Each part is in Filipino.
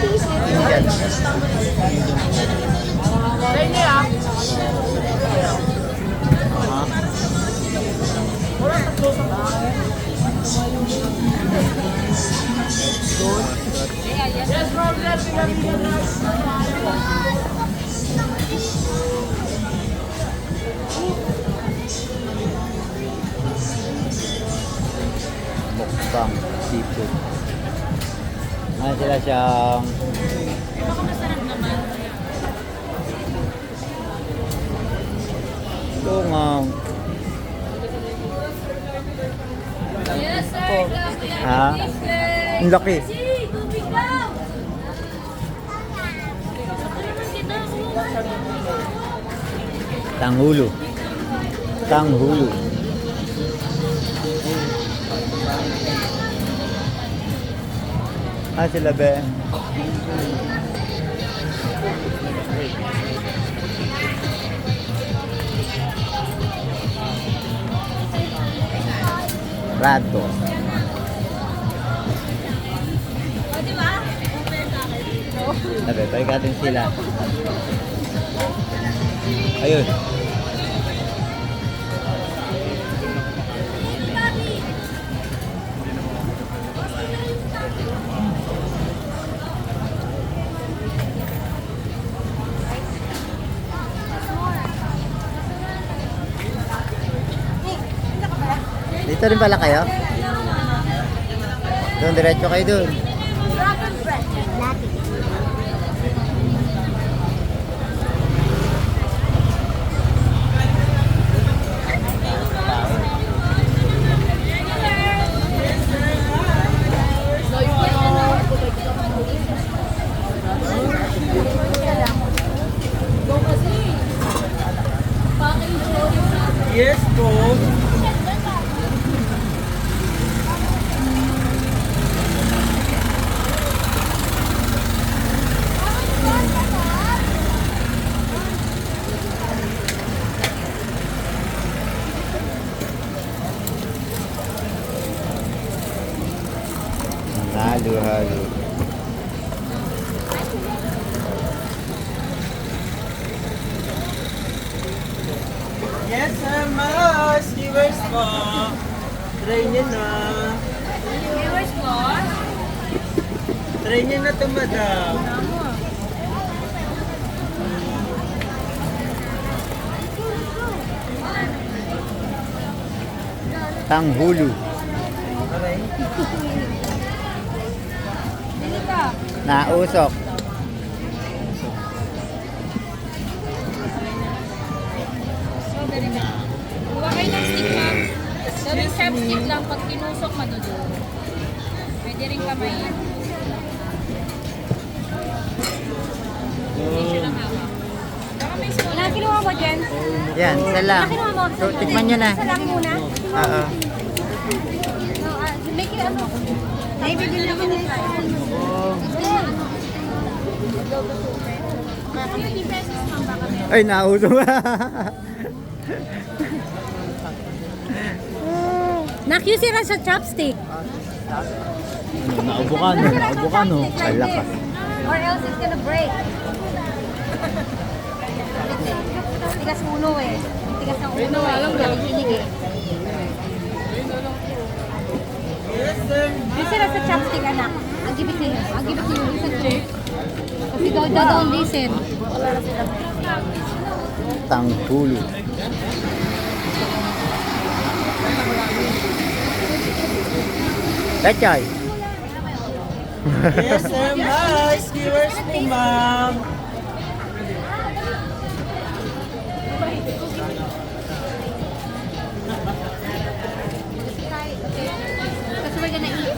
Yan. Mukbang seafood. Ano sila siyang lungang. Yes, sir. Ha? Ang laki. Tanghulo. Tanghulo. Ah, sila be. Rato. Sabi, paikatin sila. Ayun. Dito rin pala kayo? Doon, diretso kayo doon. Yes po. Halo-halo. Yes, sir, mas. Viewers po. Try nyo na. Viewers ko. Try nyo na ito, madam. Tanghulo. Okay. Dili ka. Nausok. So, dali ka. Kuha kayo ng stick, ma'am. So, yung chopstick lang, pag tinusok, maduduro. Pwede rin kamay. Hindi siya lang hawak. Baka may small. Ilang kinuha mo dyan? Yan, isa lang. Ilang kinuha mo? So, tikman nyo na. Isa lang muna. Oo. No, make it ano. Naibigil naman na ito. Ay, nausok. Nakyusira sa chopstick. Naubukan, naubukan, no? Ay, lakas. Or else it's gonna break. Tigas ulo eh. Tigas ng ulo eh. Kinig eh. Yes, sir. Yusira sa chopstick, anak. I'll give it to you. I'll give it to you. Listen to it. Kasi don't listen. Tanghulo. Pechay. Yes, sir, mas. Viewers po, ma'am. Kasi we're gonna eat.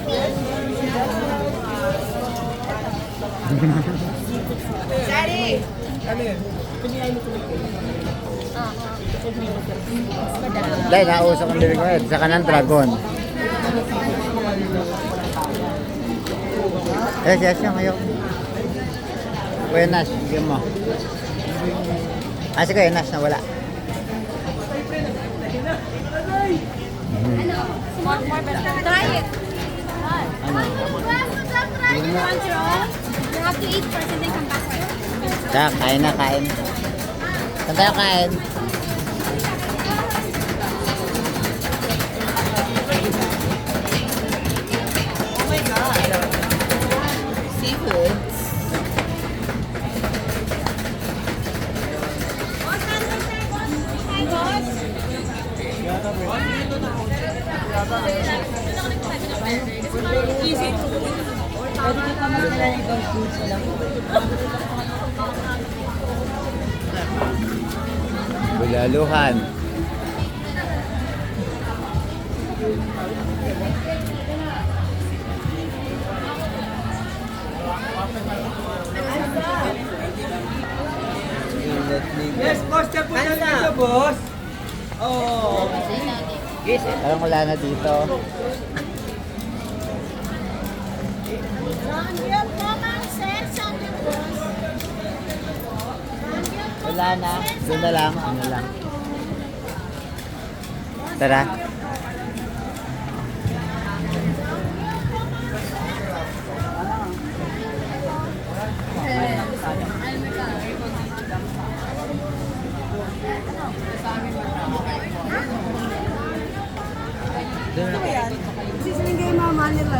Daddy! Ano yun? Dahil nausok ang bibig ko eh. Sa kanan, dragon. Yes, yung ayaw. Kuya Nash, bigyan mo. Ah, si Kuya Nash na wala. More best. Try it. Ano? You want your own? You have to eat first and then come back. Tara, kain na, kain. Saan tayo kain? Oh my God. Seafood. Bulaluhan. Yes, boss. Diyan po tayo dito, boss. Oh. Parang wala na dito. Wala na. Doon na lang. Ano lang. Tara.